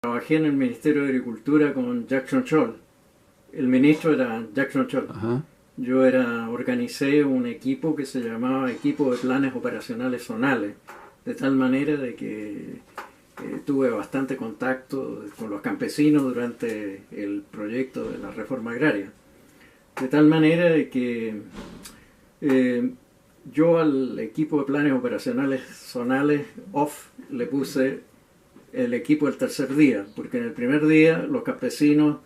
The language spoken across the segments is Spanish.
Trabajé en el Ministerio de Agricultura con Jackson Scholl. El ministro era Jackson Scholl. Ajá. Organicé un equipo que se llamaba Equipo de Planes Operacionales Zonales, de tal manera de que tuve bastante contacto con los campesinos durante el proyecto de la reforma agraria. De tal manera de que yo al equipo de planes operacionales zonales, OFF, le puse el equipo del tercer día, porque en el primer día los campesinos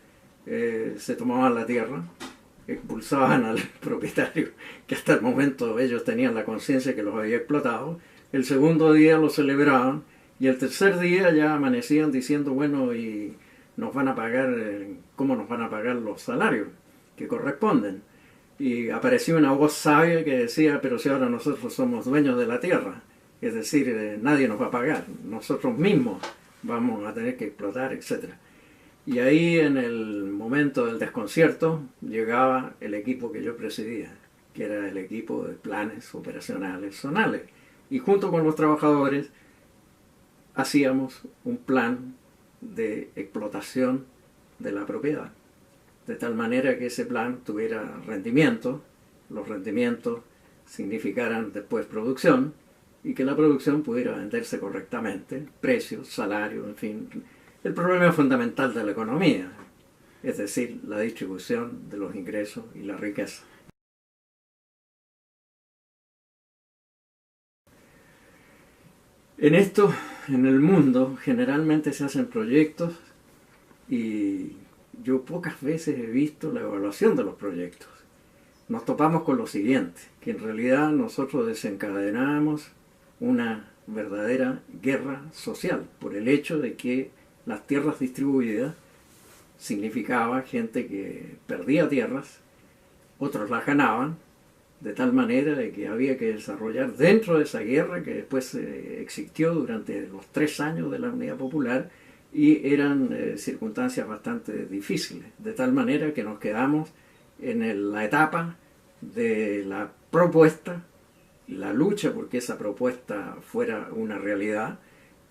se tomaban la tierra, expulsaban al propietario, que hasta el momento ellos tenían la conciencia que los había explotado. El segundo día lo celebraban y el tercer día ya amanecían diciendo, bueno, y nos van a pagar, ¿cómo nos van a pagar los salarios que corresponden? Y apareció una voz sabia que decía, pero si ahora nosotros somos dueños de la tierra, es decir, nadie nos va a pagar, nosotros mismos vamos a tener que explotar, etc. Y ahí, en el momento del desconcierto, llegaba el equipo que yo presidía, que era el equipo de planes operacionales zonales. Y junto con los trabajadores hacíamos un plan de explotación de la propiedad, de tal manera que ese plan tuviera rendimiento, los rendimientos significaran después producción, y que la producción pudiera venderse correctamente, precios, salario, en fin, el problema fundamental de la economía, es decir, la distribución de los ingresos y la riqueza. En esto, en el mundo, generalmente se hacen proyectos y yo pocas veces he visto la evaluación de los proyectos. Nos topamos con lo siguiente, que en realidad nosotros desencadenamos una verdadera guerra social por el hecho de que las tierras distribuidas significaba gente que perdía tierras, otros las ganaban, de tal manera de que había que desarrollar dentro de esa guerra que después existió durante los 3 años de la Unidad Popular, y eran circunstancias bastante difíciles, de tal manera que nos quedamos en la etapa de la propuesta, la lucha porque esa propuesta fuera una realidad,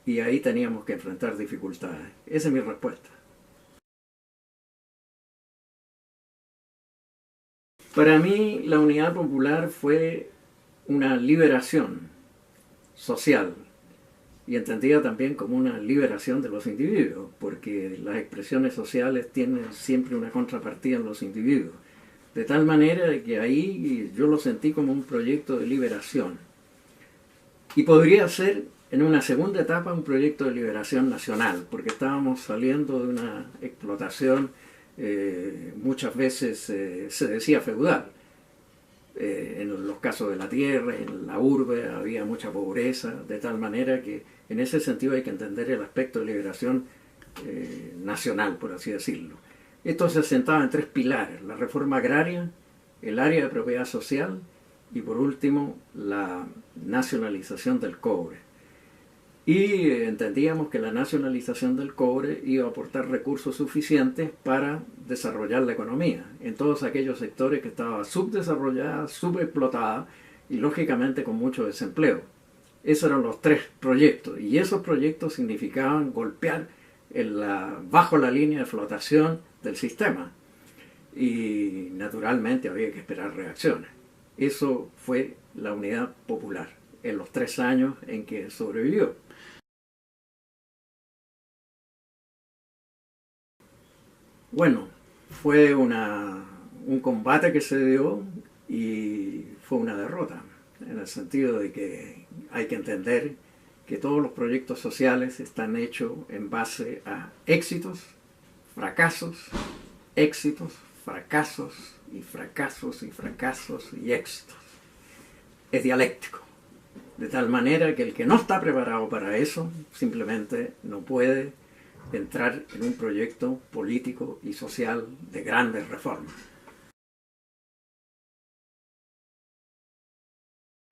y ahí teníamos que enfrentar dificultades. Esa es mi respuesta. Para mí la Unidad Popular fue una liberación social y entendida también como una liberación de los individuos, porque las expresiones sociales tienen siempre una contrapartida en los individuos. De tal manera que ahí yo lo sentí como un proyecto de liberación. Y podría ser en una segunda etapa un proyecto de liberación nacional, porque estábamos saliendo de una explotación muchas veces se decía feudal. En los casos de la tierra, en la urbe había mucha pobreza, de tal manera que en ese sentido hay que entender el aspecto de liberación nacional, por así decirlo. Esto se asentaba en 3 pilares: la reforma agraria, el área de propiedad social y por último la nacionalización del cobre. Y entendíamos que la nacionalización del cobre iba a aportar recursos suficientes para desarrollar la economía en todos aquellos sectores que estaban subdesarrollados, subexplotados y lógicamente con mucho desempleo. Esos eran los 3 proyectos, y esos proyectos significaban golpear bajo la línea de flotación del sistema, y naturalmente había que esperar reacciones. Eso fue la Unidad Popular en los 3 años en que sobrevivió. Bueno, fue un combate que se dio y fue una derrota, en el sentido de que hay que entender que todos los proyectos sociales están hechos en base a éxitos, fracasos, éxitos, fracasos y fracasos y fracasos y éxitos. Es dialéctico, de tal manera que el que no está preparado para eso simplemente no puede entrar en un proyecto político y social de grandes reformas.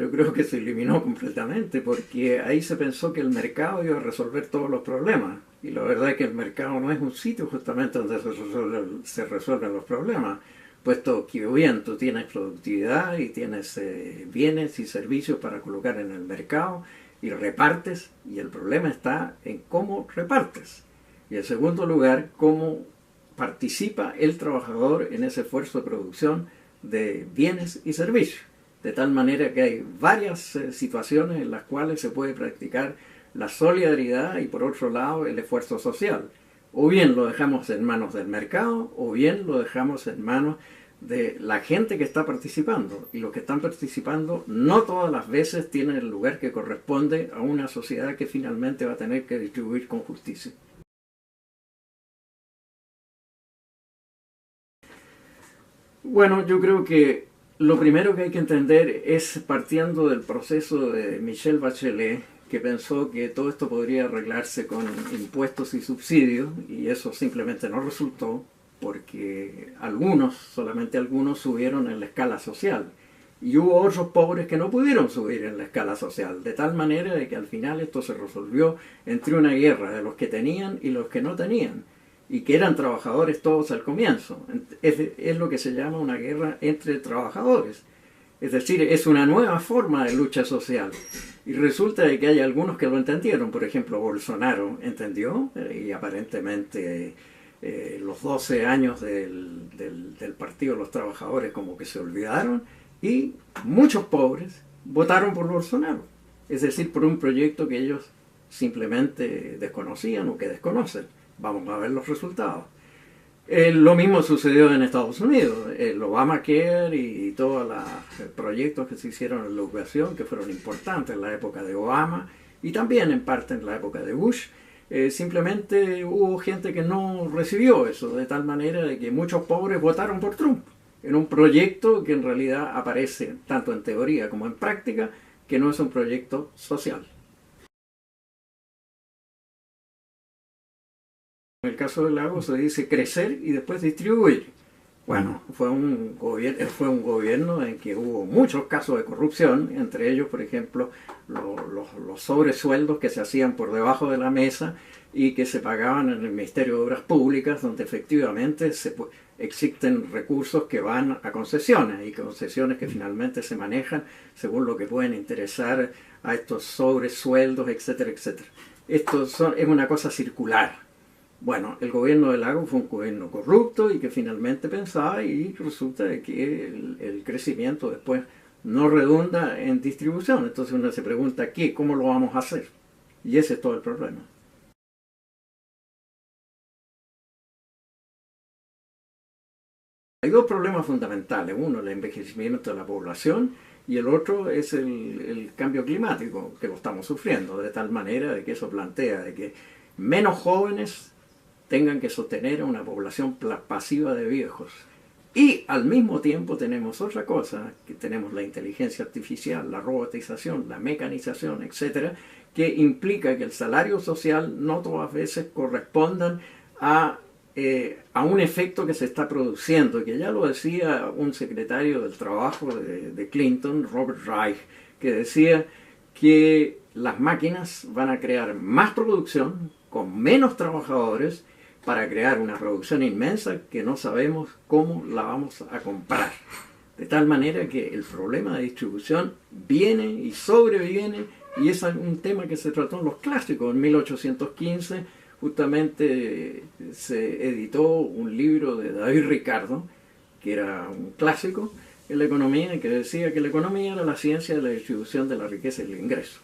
Yo creo que se eliminó completamente, porque ahí se pensó que el mercado iba a resolver todos los problemas, y la verdad es que el mercado no es un sitio justamente donde se resuelven los problemas, puesto que bien tú tienes productividad y tienes bienes y servicios para colocar en el mercado y repartes, y el problema está en cómo repartes. Y en segundo lugar, cómo participa el trabajador en ese esfuerzo de producción de bienes y servicios. De tal manera que hay varias situaciones en las cuales se puede practicar la solidaridad y por otro lado el esfuerzo social. O bien lo dejamos en manos del mercado o bien lo dejamos en manos de la gente que está participando. Y los que están participando no todas las veces tienen el lugar que corresponde a una sociedad que finalmente va a tener que distribuir con justicia. Bueno, yo creo que lo primero que hay que entender es, partiendo del proceso de Michelle Bachelet, que pensó que todo esto podría arreglarse con impuestos y subsidios, y eso simplemente no resultó, porque algunos, solamente algunos, subieron en la escala social. Y hubo otros pobres que no pudieron subir en la escala social, de tal manera de que al final esto se resolvió entre una guerra de los que tenían y los que no tenían, y que eran trabajadores todos al comienzo. Es lo que se llama una guerra entre trabajadores. Es decir, es una nueva forma de lucha social. Y resulta de que hay algunos que lo entendieron. Por ejemplo, Bolsonaro entendió, y aparentemente los 12 años del Partido de los Trabajadores como que se olvidaron, y muchos pobres votaron por Bolsonaro. Es decir, por un proyecto que ellos simplemente desconocían o que desconocen. Vamos a ver los resultados. Lo mismo sucedió en Estados Unidos. El Obamacare y todos los proyectos que se hicieron en la educación, que fueron importantes en la época de Obama y también en parte en la época de Bush, simplemente hubo gente que no recibió eso, de tal manera de que muchos pobres votaron por Trump, en un proyecto que en realidad aparece tanto en teoría como en práctica, que no es un proyecto social. En el caso del lago se dice crecer y después distribuir. Bueno, fue un gobierno en que hubo muchos casos de corrupción, entre ellos, por ejemplo, los sobresueldos que se hacían por debajo de la mesa y que se pagaban en el Ministerio de Obras Públicas, donde efectivamente existen recursos que van a concesiones, y concesiones que finalmente se manejan según lo que pueden interesar a estos sobresueldos, etcétera, etcétera. Es una cosa circular. Bueno, el gobierno de Lagos fue un gobierno corrupto y que finalmente pensaba, y resulta de que el crecimiento después no redunda en distribución. Entonces uno se pregunta, ¿cómo lo vamos a hacer? Y ese es todo el problema. Hay dos problemas fundamentales. Uno, el envejecimiento de la población, y el otro es el cambio climático, que lo estamos sufriendo, de tal manera de que eso plantea de que menos jóvenes tengan que sostener a una población pasiva de viejos. Y al mismo tiempo tenemos otra cosa, que tenemos la inteligencia artificial, la robotización, la mecanización, etcétera, que implica que el salario social no todas veces correspondan a un efecto que se está produciendo, que ya lo decía un secretario del trabajo de Clinton, Robert Reich, que decía que las máquinas van a crear más producción con menos trabajadores para crear una producción inmensa que no sabemos cómo la vamos a comprar. De tal manera que el problema de distribución viene y sobreviene, y es un tema que se trató en los clásicos. En 1815 justamente se editó un libro de David Ricardo, que era un clásico en la economía, que decía que la economía era la ciencia de la distribución de la riqueza y el ingreso.